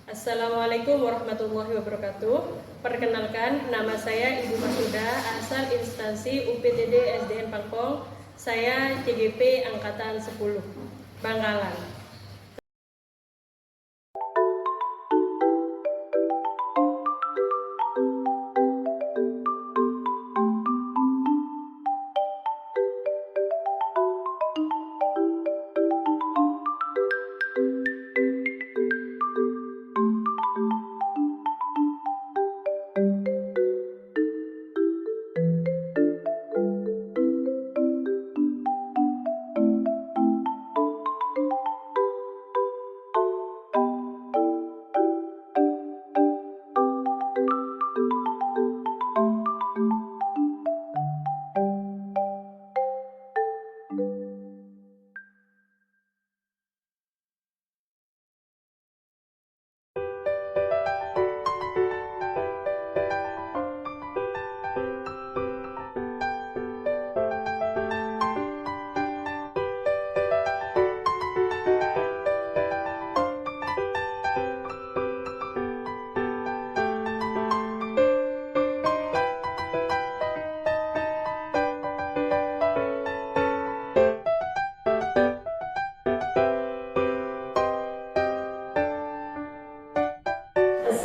Assalamualaikum warahmatullahi wabarakatuh. Perkenalkan, nama saya Ibu Masuda, asal instansi UPTD SDN Pangkong. Saya CGP Angkatan 10, Bangkalan.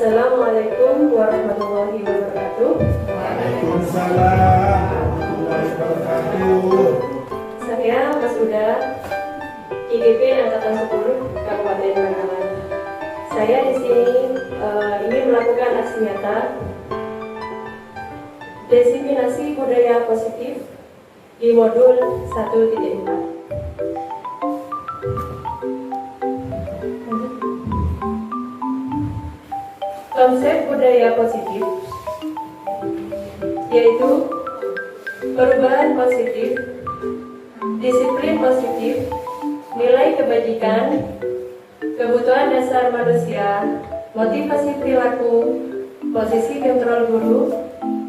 Assalamualaikum warahmatullahi wabarakatuh. Waalaikumsalam warahmatullahi wabarakatuh. Saya Masuda, IGP Angkatan 10, Kabupaten Bangkalan. Saya di sini ingin melakukan aksi nyata desiminasi budaya positif di modul 1.4. Konsep budaya positif yaitu perubahan positif, disiplin positif, nilai kebajikan, kebutuhan dasar manusia, motivasi perilaku, posisi kontrol guru,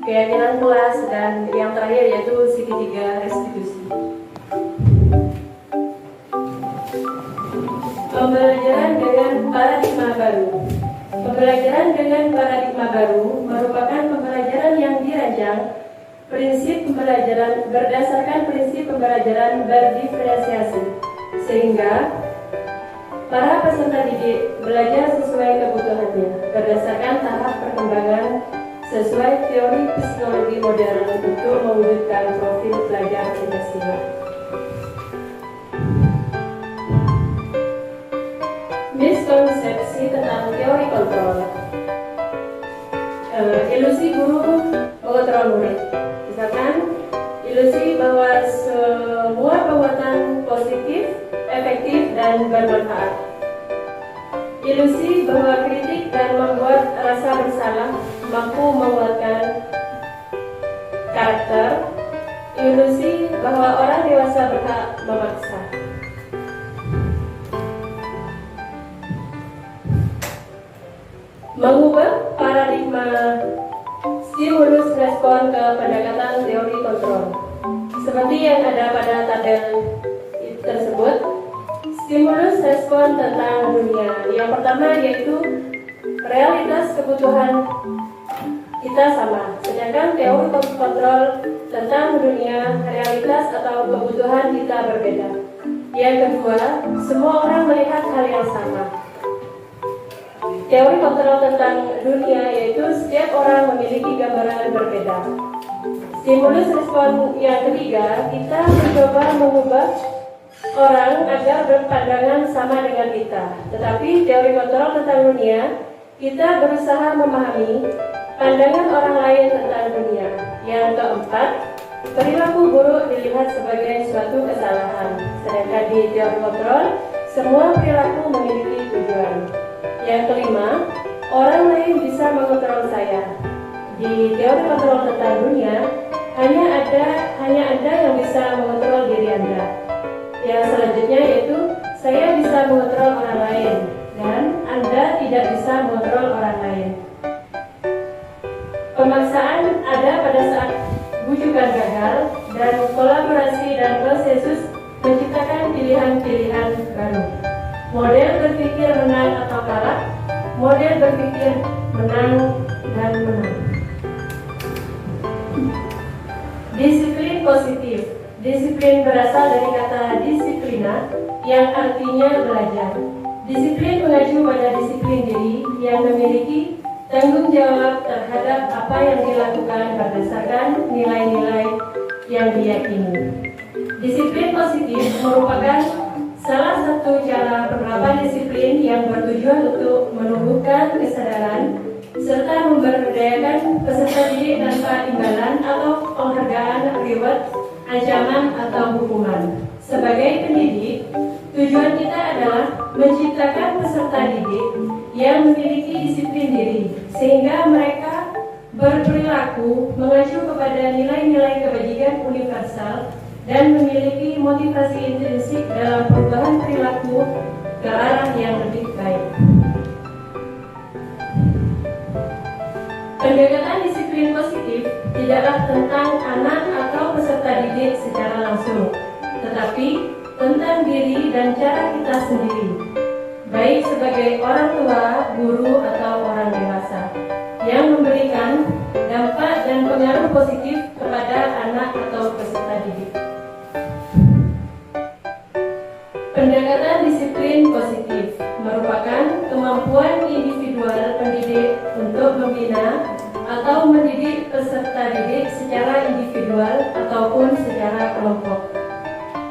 keyakinan kelas, dan yang terakhir yaitu segitiga restitusi. Pembelajaran dengan paradigma baru. Pembelajaran dengan paradigma baru merupakan pembelajaran yang dirancang prinsip pembelajaran berdasarkan prinsip pembelajaran berdiferensiasi, sehingga para peserta didik belajar sesuai kebutuhannya berdasarkan tahap perkembangan sesuai teori psikologi modern untuk mewujudkan profil pelajar Pancasila. Miskonsepsi tentang teori kontrol. Ilusi guru mengontrol murid. Misalkan ilusi bahwa semua perbuatan positif, efektif, dan bermanfaat. Ilusi bahwa kritik dan membuat rasa bersalah mampu menguatkan karakter. Ilusi bahwa orang dewasa berhak memaksa. Mengubah paradigma stimulus respon ke pendekatan teori kontrol. Seperti yang ada pada tabel tersebut, stimulus respon tentang dunia. Yang pertama yaitu realitas kebutuhan kita sama, sedangkan teori kontrol tentang dunia, realitas atau kebutuhan kita berbeda. Yang kedua, semua orang melihat hal yang sama. Teori kontrol tentang dunia yaitu setiap orang memiliki gambaran berbeda. Stimulus respon yang ketiga, kita mencoba mengubah orang agar berpandangan sama dengan kita. Tetapi teori kontrol tentang dunia, kita berusaha memahami pandangan orang lain tentang dunia. Yang keempat, perilaku buruk dilihat sebagai suatu kesalahan. Sedangkan di teori kontrol, semua perilaku memiliki tujuan. Yang kelima, orang lain bisa mengontrol saya. Di teori kontrol tentang dunia, hanya Anda yang bisa mengontrol diri Anda. Yang selanjutnya yaitu, saya bisa mengontrol orang lain, dan Anda tidak bisa mengontrol orang lain. Pemaksaan ada pada saat bujukan gagal, dan kolaborasi dan konsensus menciptakan pilihan-pilihan baru. Model berpikir menang atau kalah model berpikir menang dan menang. Disiplin positif. Disiplin berasal dari kata disiplina yang artinya belajar. Disiplin mengacu pada disiplin diri yang memiliki tanggung jawab terhadap apa yang dilakukan berdasarkan nilai-nilai yang diyakini. Disiplin positif merupakan salah satu cara penerapan disiplin yang bertujuan untuk menumbuhkan kesadaran serta memberdayakan peserta didik tanpa imbalan atau penghargaan, reward, ancaman atau hukuman. Sebagai pendidik, tujuan kita adalah menciptakan peserta didik yang memiliki disiplin diri, sehingga mereka berperilaku mengacu kepada nilai-nilai kebajikan universal dan memiliki motivasi intrinsik dalam perubahan perilaku ke arah yang lebih baik. Pendekatan disiplin positif tidaklah tentang anak atau peserta didik secara langsung, tetapi tentang diri dan cara kita sendiri, baik sebagai orang tua, guru, atau orang dewasa, yang memberikan dampak dan pengaruh positif kepada anak atau peserta didik. Pendekatan disiplin positif merupakan kemampuan individual pendidik untuk membina atau mendidik peserta didik secara individual ataupun secara kelompok.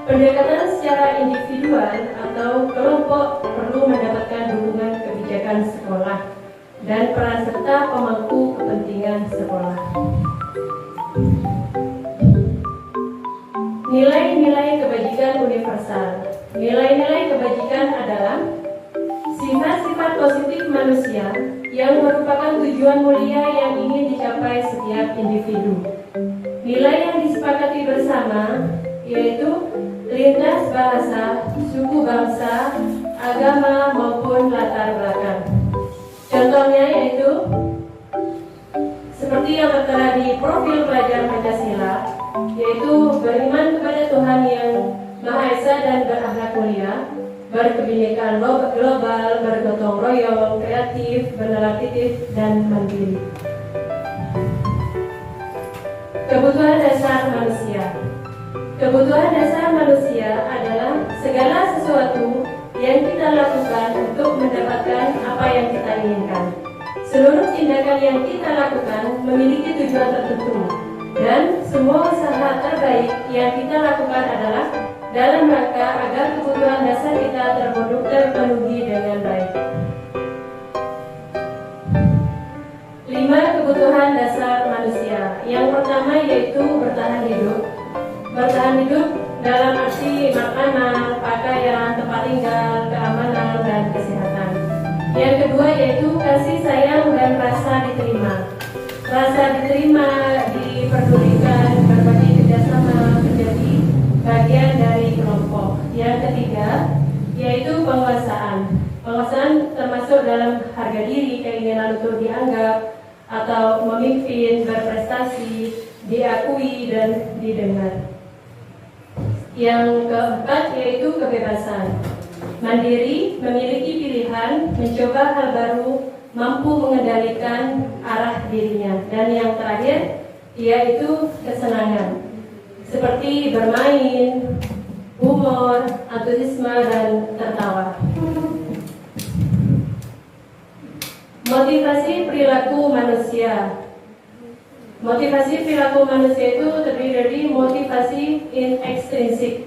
Pendekatan secara individual atau kelompok perlu mendapatkan dukungan kebijakan sekolah dan peran serta pemangku kepentingan sekolah. Nilai-nilai kebajikan universal. Nilai-nilai kebajikan adalah sifat-sifat positif manusia yang merupakan tujuan mulia yang ingin dicapai setiap individu. Nilai yang disepakati bersama yaitu lintas bahasa, suku bangsa, agama maupun latar belakang. Contohnya yaitu seperti yang tertera di profil pelajar Pancasila, yaitu beriman kepada Tuhan yang Maha Esa dan berakhlak mulia, berkebinekaan global, bergotong royong, kreatif, bernatif, dan mandiri. Kebutuhan dasar manusia. Kebutuhan dasar manusia adalah segala sesuatu yang kita lakukan untuk mendapatkan apa yang kita inginkan. Seluruh tindakan yang kita lakukan memiliki tujuan tertentu, dan semua usaha terbaik yang kita lakukan adalah dalam rangka agar kebutuhan dasar kita terpenuhi dengan baik. 5 kebutuhan dasar manusia. Yang pertama yaitu bertahan hidup. Bertahan hidup dalam arti makanan, pakaian, tempat tinggal, keamanan, dan kesehatan. Yang kedua yaitu kasih sayang dan rasa diterima. Rasa diterima, diperdulikan, berbagi kerjasama, menjadi bagian dari kelompok. Yang ketiga yaitu penguasaan. Penguasaan termasuk dalam harga diri, keinginan untuk dianggap atau memimpin, berprestasi, diakui, dan didengar. Yang keempat yaitu kebebasan. Mandiri, memiliki pilihan, mencoba hal baru, mampu mengendalikan arah dirinya. Dan yang terakhir yaitu kesenangan, seperti bermain, humor, antusiasme, dan tertawa. Motivasi perilaku manusia. Motivasi perilaku manusia itu terdiri dari motivasi intrinsik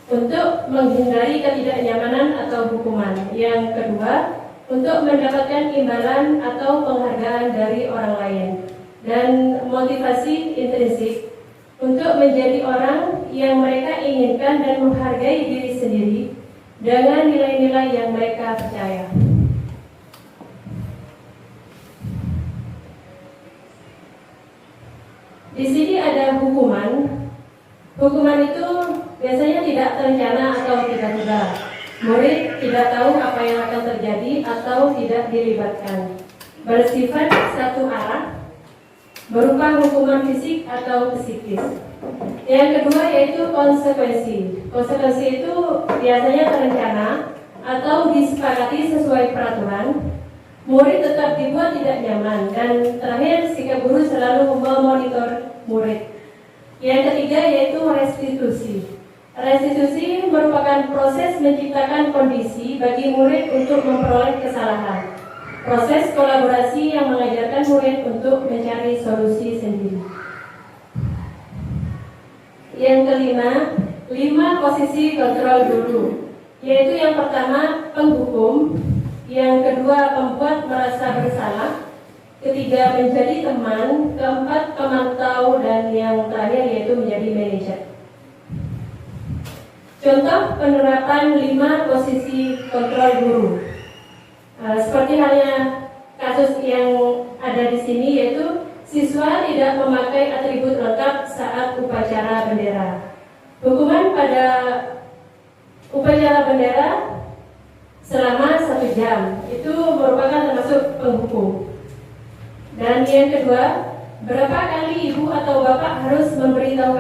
untuk menghindari ketidaknyamanan atau hukuman. Yang kedua, untuk mendapatkan imbalan atau penghargaan dari orang lain. Dan motivasi intrinsik untuk menjadi orang yang mereka inginkan dan menghargai diri sendiri dengan nilai-nilai yang mereka percaya. Di sini ada hukuman. Hukuman itu biasanya tidak terencana atau tiba-tiba. Murid tidak tahu apa yang akan terjadi atau tidak dilibatkan. Bersifat satu arah, berupa hukuman fisik atau psikis. Yang kedua yaitu konsekuensi. Konsekuensi itu biasanya terencana atau disepakati sesuai peraturan Murid tetap dibuat tidak nyaman. Dan terakhir, sikap guru selalu memonitor murid. Yang ketiga yaitu restitusi. Restitusi merupakan proses menciptakan kondisi bagi murid untuk memperoleh kesalahan. Proses kolaborasi yang mengajarkan murid untuk mencari solusi sendiri. Yang kelima, 5 posisi kontrol guru, yaitu yang pertama penghukum, yang kedua pembuat merasa bersalah, ketiga menjadi teman, keempat pemantau, dan yang terakhir yaitu menjadi manajer. Contoh penerapan 5 posisi kontrol guru. Seperti halnya kasus yang ada di sini, yaitu siswa tidak memakai atribut lengkap saat upacara bendera. Hukuman pada upacara bendera selama 1 jam, itu merupakan termasuk penghukum. Dan yang kedua, berapa kali ibu atau bapak harus memberitahu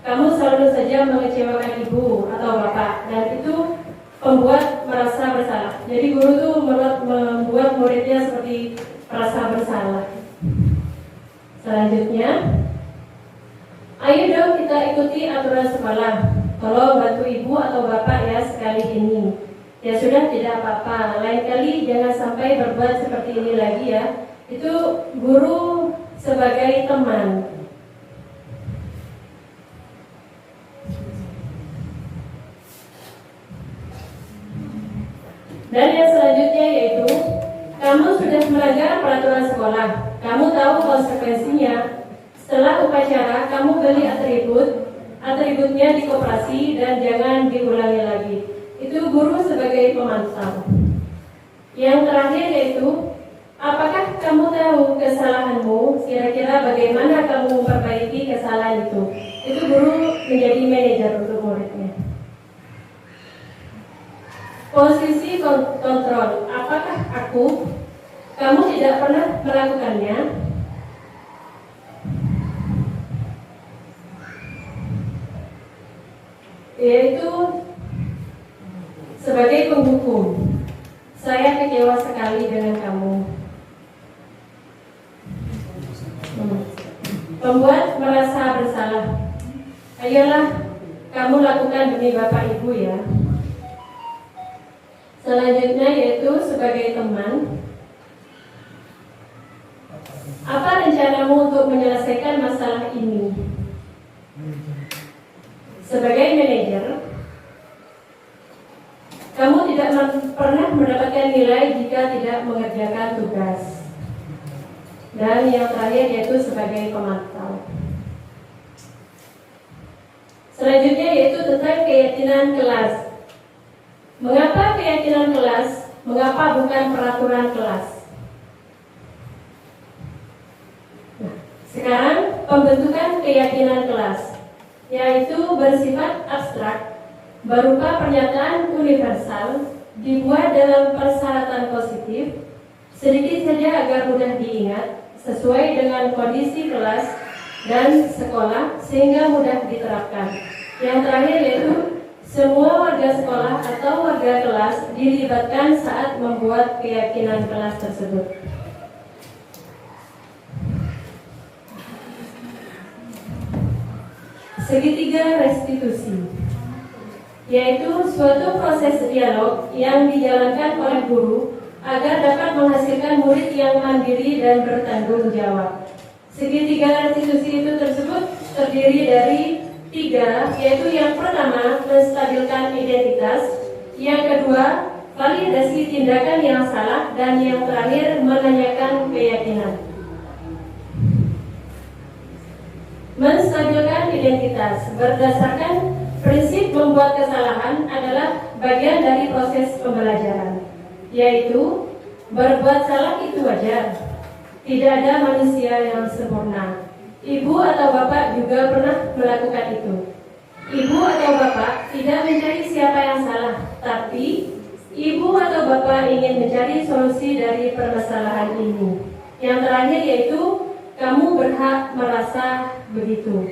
kamu selalu saja mengecewakan ibu atau bapak, dan itu membuat merasa bersalah. Jadi guru itu membuat muridnya seperti merasa bersalah. Selanjutnya, ayo dong kita ikuti aturan sekolah. Tolong bantu ibu atau bapak ya sekali ini. Ya sudah, tidak apa-apa. Lain kali jangan sampai berbuat seperti ini lagi ya. Itu guru sebagai teman. Dan yang selanjutnya yaitu, kamu sudah melanggar peraturan sekolah. Kamu tahu konsekuensinya. Setelah upacara, kamu beli atributnya di koperasi dan jangan diulangi lagi. Itu guru sebagai pemantau. Yang terakhir yaitu, apakah kamu tahu kesalahanmu? Kira-kira bagaimana kamu memperbaiki kesalahan itu? Itu guru menjadi manajer untuk muridnya. Posisi kontrol, apakah kamu tidak pernah melakukannya? Yaitu sebagai penghukum. Saya kecewa sekali dengan kamu. Membuat merasa bersalah. Ayolah kamu lakukan demi bapak ibu ya. Selanjutnya yaitu sebagai teman. Apa rencanamu untuk menyelesaikan masalah ini? Sebagai manajer, kamu tidak pernah mendapatkan nilai jika tidak mengerjakan tugas. Dan yang terakhir yaitu sebagai pemantau. Selanjutnya yaitu tentang keyakinan kelas. Mengapa keyakinan kelas? Mengapa bukan peraturan kelas? Nah, sekarang pembentukan keyakinan kelas, yaitu bersifat abstrak, berupa pernyataan universal, dibuat dalam persyaratan positif, sedikit saja agar mudah diingat, sesuai dengan kondisi kelas dan sekolah sehingga mudah diterapkan. Yang terakhir yaitu semua warga sekolah atau warga kelas dilibatkan saat membuat keyakinan kelas tersebut. Segitiga restitusi, yaitu suatu proses dialog yang dijalankan oleh guru agar dapat menghasilkan murid yang mandiri dan bertanggung jawab. Segitiga restitusi itu tersebut terdiri dari 3, yaitu yang pertama menstabilkan identitas, yang kedua validasi tindakan yang salah, dan yang terakhir menanyakan keyakinan. Menstabilkan identitas berdasarkan prinsip membuat kesalahan adalah bagian dari proses pembelajaran, yaitu berbuat salah itu wajar. Tidak ada manusia yang sempurna. Ibu atau bapak juga pernah melakukan itu. Ibu atau bapak tidak mencari siapa yang salah, tapi ibu atau bapak ingin mencari solusi dari permasalahan ini. Yang terakhir yaitu kamu berhak merasa begitu.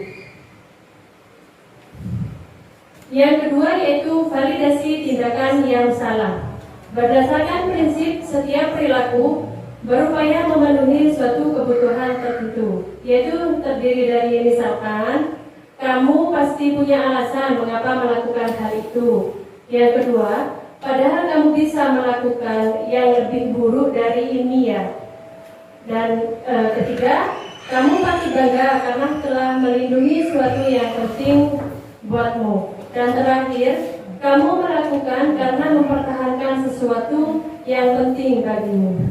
Yang kedua yaitu validasi tindakan yang salah. Berdasarkan prinsip setiap perilaku berupaya memenuhi suatu kebutuhan tertentu, yaitu terdiri dari misalkan kamu pasti punya alasan mengapa melakukan hal itu. Yang kedua, padahal kamu bisa melakukan yang lebih buruk dari ini ya. Dan ketiga, kamu pasti bangga karena telah melindungi sesuatu yang penting buatmu. Dan terakhir, kamu melakukan karena mempertahankan sesuatu yang penting bagimu.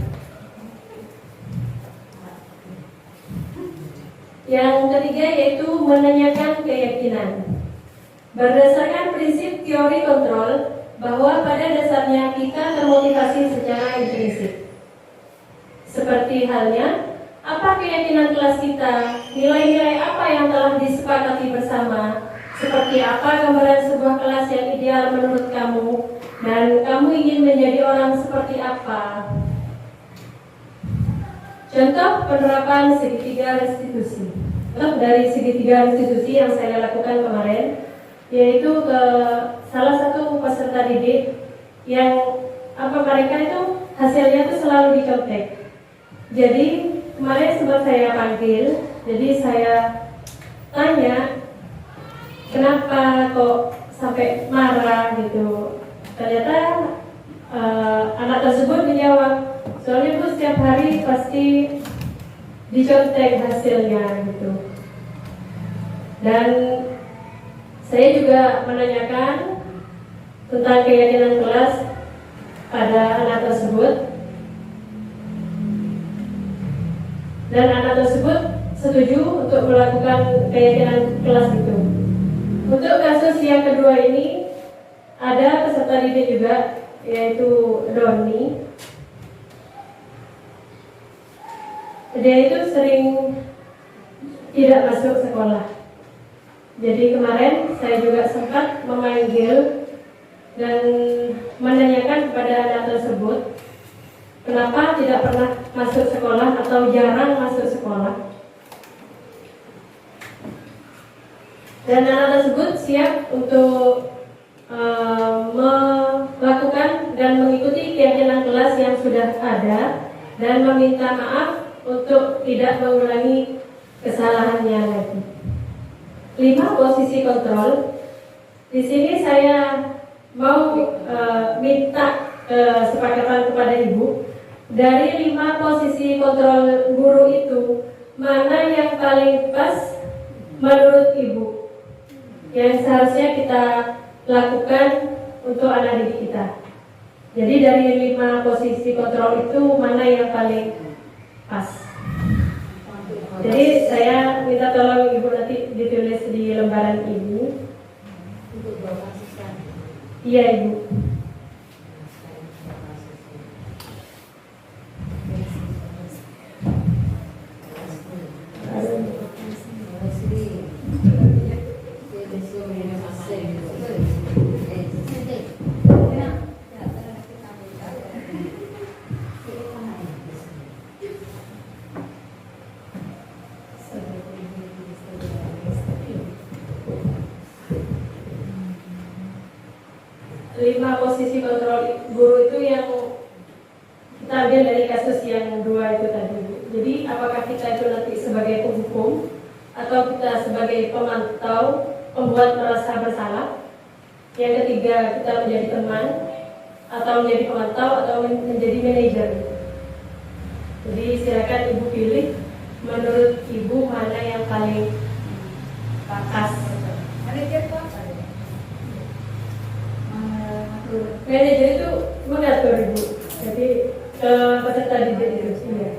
Yang ketiga yaitu menanyakan keyakinan. Berdasarkan prinsip teori kontrol, bahwa pada dasarnya kita termotivasi secara intrinsik. Seperti halnya, apa keyakinan kelas kita, nilai-nilai apa yang telah disepakati bersama, seperti apa gambaran sebuah kelas yang ideal menurut kamu, dan kamu ingin menjadi orang seperti apa. Contoh penerapan segitiga restitusi. Dari segitiga restitusi yang saya lakukan kemarin, yaitu ke salah satu peserta didik yang mereka itu hasilnya itu selalu dicontek. Jadi kemarin sempat saya panggil, jadi saya tanya kenapa kok sampai marah gitu. Ternyata anak tersebut menjawab, soalnya Bu setiap hari pasti dicontek hasilnya gitu. Dan saya juga menanyakan tentang keyakinan kelas pada anak tersebut. Dan anak tersebut setuju untuk melakukan keyakinan kelas itu. Untuk kasus yang kedua ini, ada peserta didik juga, yaitu Doni. Dia itu sering tidak masuk sekolah. Jadi kemarin saya juga sempat memanggil dan menanyakan kepada anak tersebut, kenapa tidak pernah masuk sekolah atau jarang masuk sekolah. Dan anak tersebut siap untuk melakukan dan mengikuti keyakinan kelas yang sudah ada dan meminta maaf untuk tidak mengulangi kesalahannya lagi. 5 posisi kontrol. Di sini saya mau minta kesepakatan kepada Ibu. Dari 5 posisi kontrol guru itu, mana yang paling pas menurut Ibu yang seharusnya kita lakukan untuk anak didik kita? Jadi dari 5 posisi kontrol itu mana yang paling pas? Jadi saya minta tolong Ibu nanti ditulis di lembaran ini. Untuk bawa asisten. Iya Ibu. Lima posisi kontrol guru itu yang kita ambil dari kasus yang 2 itu tadi. Jadi apakah kita itu nanti sebagai penghukum atau kita sebagai pemantau, pembuat merasa bersalah? Yang ketiga, kita menjadi teman atau menjadi pemantau atau menjadi manajer. Jadi silakan Ibu pilih, menurut Ibu mana yang paling pas. Manajer apa? Manajer itu mengatur Ibu. Jadi peserta didik itu. Iya.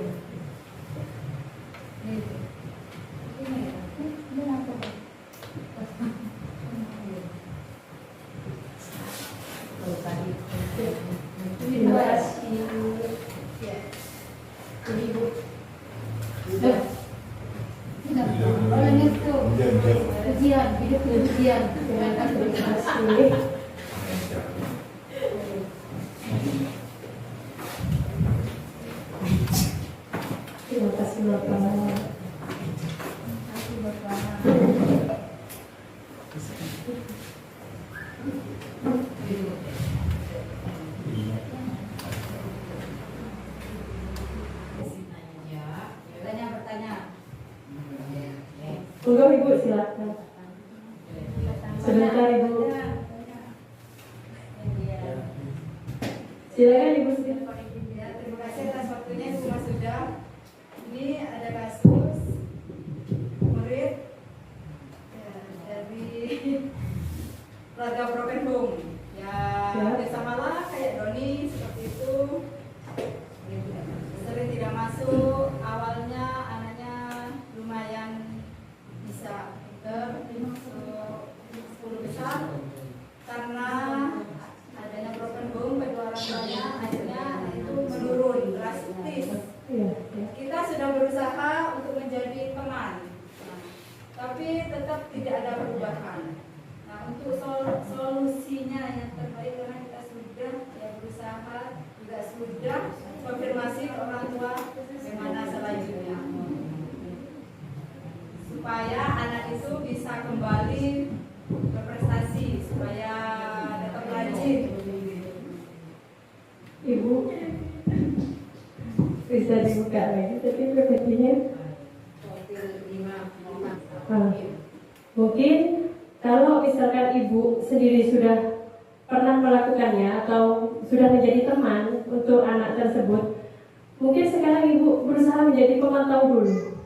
Terima kasih. Ibu. Ujian, hidup ujian. Terima kasih. Terima kasih Bapak. Monggo Ibu silakan. Sebentar Ibu. Silakan Ibu. Ya, terima kasih atas waktunya Ibu Mas Sudah. Ini ada kasus murid ya, dari Raga Broken Home. Ya, bersamalah kayak Doni seperti itu. Sering tidak masuk. Awalnya anaknya lumayan bisa masuk 10 besar karena adanya broken home kedua orang tuanya akhirnya itu menurun drastis. Kita sudah berusaha untuk menjadi teman, tapi tetap tidak ada perubahan. Nah, untuk solusinya yang terbaik karena kita sudah berusaha juga sudah konfirmasi ke orang tua bagaimana selanjutnya supaya anak itu bisa kembali berprestasi, supaya tetap rajin. Ibu bisa dibuka lagi, tapi PPT-nya mungkin kalau misalkan Ibu sendiri sudah pernah melakukannya atau sudah menjadi teman untuk anak tersebut, mungkin sekarang Ibu berusaha menjadi pemantau dulu.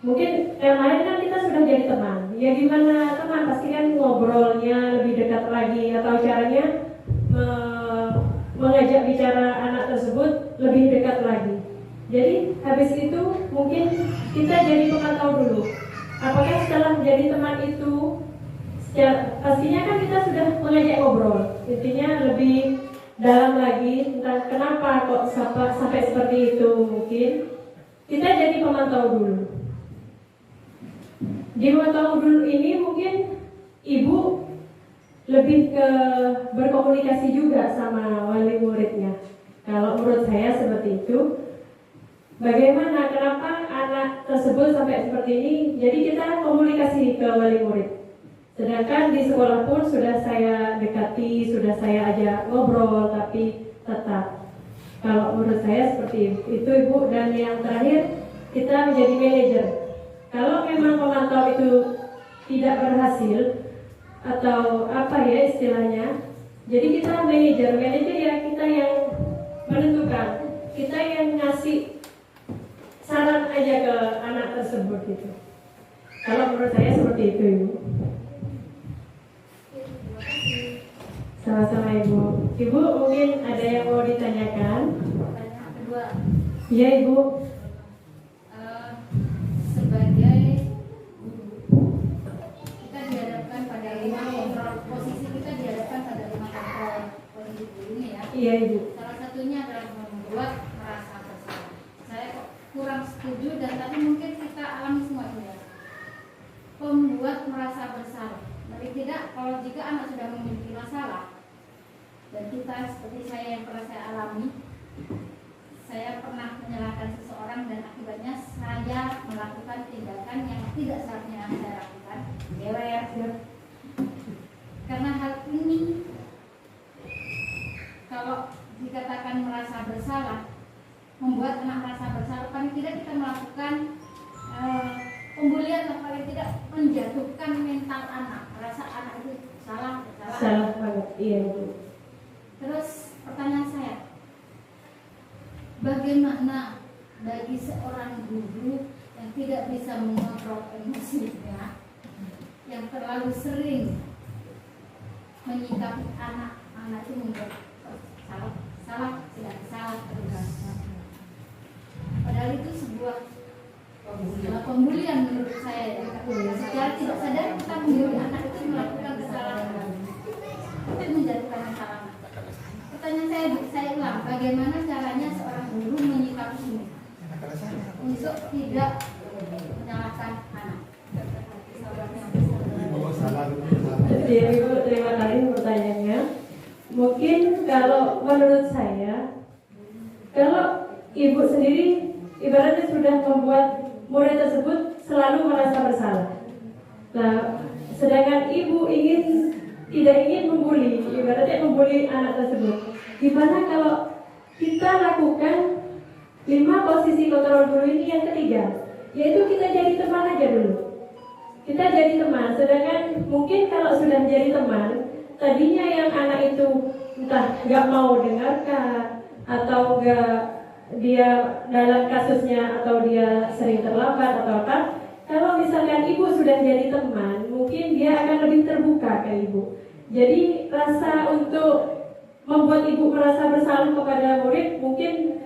Mungkin yang lain kan kita sudah jadi teman. Ya gimana teman, pasti kan ngobrolnya lebih dekat lagi atau caranya mengajak bicara anak tersebut lebih dekat lagi. Jadi habis itu mungkin kita jadi pemantau dulu. Apakah setelah menjadi teman itu, pastinya kan kita sudah mengajak ngobrol. Intinya lebih dalam lagi tentang kenapa kok sampai seperti itu. Mungkin kita jadi pemantau dulu. Di pemantau dulu ini mungkin Ibu lebih ke berkomunikasi juga sama wali muridnya. Kalau menurut saya seperti itu. Bagaimana, kenapa anak tersebut sampai seperti ini? Jadi kita komunikasi ke wali murid. Sedangkan di sekolah pun sudah saya dekati, sudah saya ajak ngobrol, tapi tetap. Kalau menurut saya seperti itu Ibu. Dan yang terakhir, kita menjadi manajer. Kalau memang pemantau itu tidak berhasil atau apa ya istilahnya, jadi kita manajer ya kita yang menentukan, kita yang ngasih saran aja ke anak tersebut gitu. Kalau menurut saya seperti itu Ibu. Sama-sama Ibu. Ibu mungkin ada yang mau ditanyakan? Pertanyaan kedua. Iya Ibu. Sebagai guru, kita dihadapkan pada 5 kontrol, posisi kita dihadapkan pada 5 kontrol posisi gurunya ya. Iya Ibu. Salah satunya adalah membuat merasa bersalah. Saya kok kurang setuju dan tadi mungkin kita alami semua itu ya. Membuat merasa bersalah. Tapi tidak, kalau jika anak sudah memiliki masalah dan kita seperti saya yang pernah saya alami, saya pernah menyalahkan seseorang dan akibatnya saya melakukan tindakan yang tidak seharusnya saya lakukan. Karena hal ini, kalau dikatakan merasa bersalah, membuat anak merasa bersalah, paling tidak kita melakukan pembulian atau paling tidak menjatuhkan mental anak, merasa anak itu salah. Salah banget, iya Ibu. Terus pertanyaan saya, bagaimana bagi seorang guru yang tidak bisa mengontrol emosinya, yang terlalu sering menyikapi anak itu membuat salah, tidak salah terus. Padahal itu sebuah pembulian menurut saya ya. Secara tidak sadar kita membuli anak itu melakukan kesalahan, itu menjatuhkan kesalahan. Pertanyaan saya ulang, bagaimana caranya seorang guru menyikapi ini untuk tidak menyalahkan anak? Iya Ibu, terima kasih pertanyaannya. Mungkin kalau menurut saya, kalau Ibu sendiri ibaratnya sudah membuat murid tersebut selalu merasa bersalah. Nah, sedangkan Ibu tidak ingin membuli, ibaratnya membuli anak tersebut. Gimana kalau kita lakukan 5 posisi kontrol dulu ini yang ketiga, yaitu kita jadi teman aja dulu. kita jadi teman. Sedangkan mungkin kalau sudah jadi teman, tadinya yang anak itu entah nggak mau dengarkan atau nggak, dia dalam kasusnya atau dia sering terlambat atau apa. Kalau misalkan ibu sudah jadi teman, mungkin dia akan lebih terbuka ke ibu. Jadi rasa untuk membuat ibu merasa bersalah kepada murid mungkin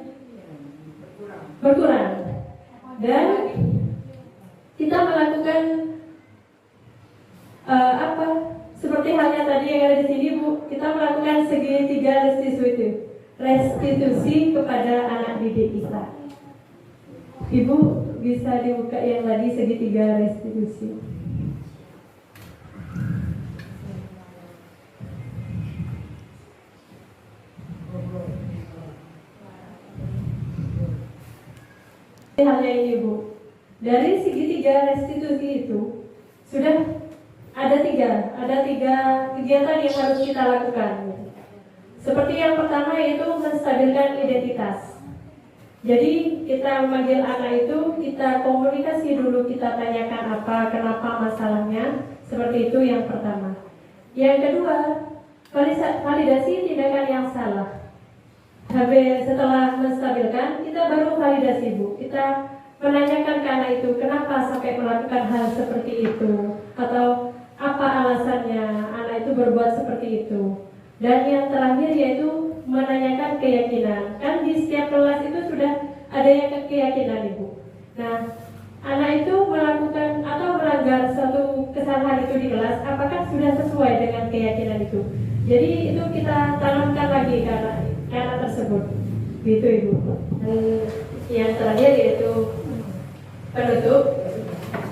berkurang. Dan kita melakukan seperti halnya tadi yang ada di sini, Bu, kita melakukan segitiga restitusi kepada anak didik kita. Ibu bisa dibuka yang tadi segitiga restitusi. Halnya ini, Bu, dari segitiga restitusi itu sudah ada tiga kegiatan yang harus kita lakukan. Seperti yang pertama yaitu menstabilkan identitas. Jadi kita memanggil anak itu, kita komunikasi dulu, kita tanyakan apa, kenapa masalahnya. Seperti itu yang pertama. Yang kedua, validasi tindakan yang salah. Setelah menstabilkan, kita baru validasi, Bu. Kita menanyakan ke anak itu, kenapa sampai melakukan hal seperti itu, atau apa alasannya anak itu berbuat seperti itu. Dan yang terakhir yaitu menanyakan keyakinan. Kan di setiap kelas itu sudah ada yang keyakinan, Ibu. Nah, anak itu melakukan atau melanggar suatu kesalahan itu di kelas, apakah sudah sesuai dengan keyakinan itu? Jadi itu kita tanamkan lagi ke anak tersebut. Gitu, Ibu. Dan yang terakhir yaitu penutup.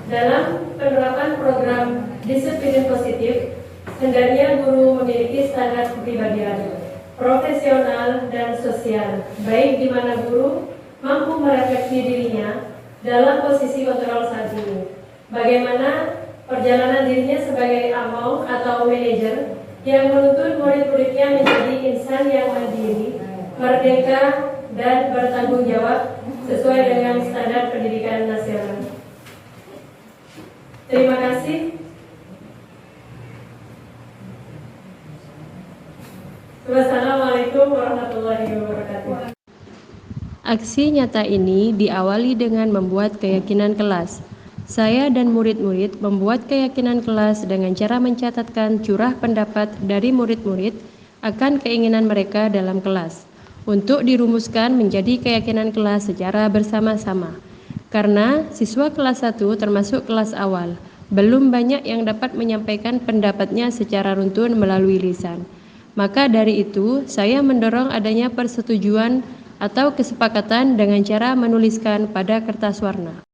Dalam penerapan program disiplin positif, hendaknya guru memiliki standar kepribadian, profesional dan sosial, baik di mana guru mampu merefleksi dirinya dalam posisi kontrol saat ini. Bagaimana perjalanan dirinya sebagai among atau manajer yang menuntun murid-muridnya menjadi insan yang mandiri, merdeka, dan bertanggung jawab sesuai dengan standar pendidikan nasional. Terima kasih. Wassalamualaikum warahmatullahi wabarakatuh. Aksi nyata ini diawali dengan membuat keyakinan kelas. Saya dan murid-murid membuat keyakinan kelas dengan cara mencatatkan curah pendapat dari murid-murid akan keinginan mereka dalam kelas, untuk dirumuskan menjadi keyakinan kelas secara bersama-sama. Karena siswa kelas 1 termasuk kelas awal, belum banyak yang dapat menyampaikan pendapatnya secara runtun melalui lisan. Maka dari itu, saya mendorong adanya persetujuan atau kesepakatan dengan cara menuliskan pada kertas warna.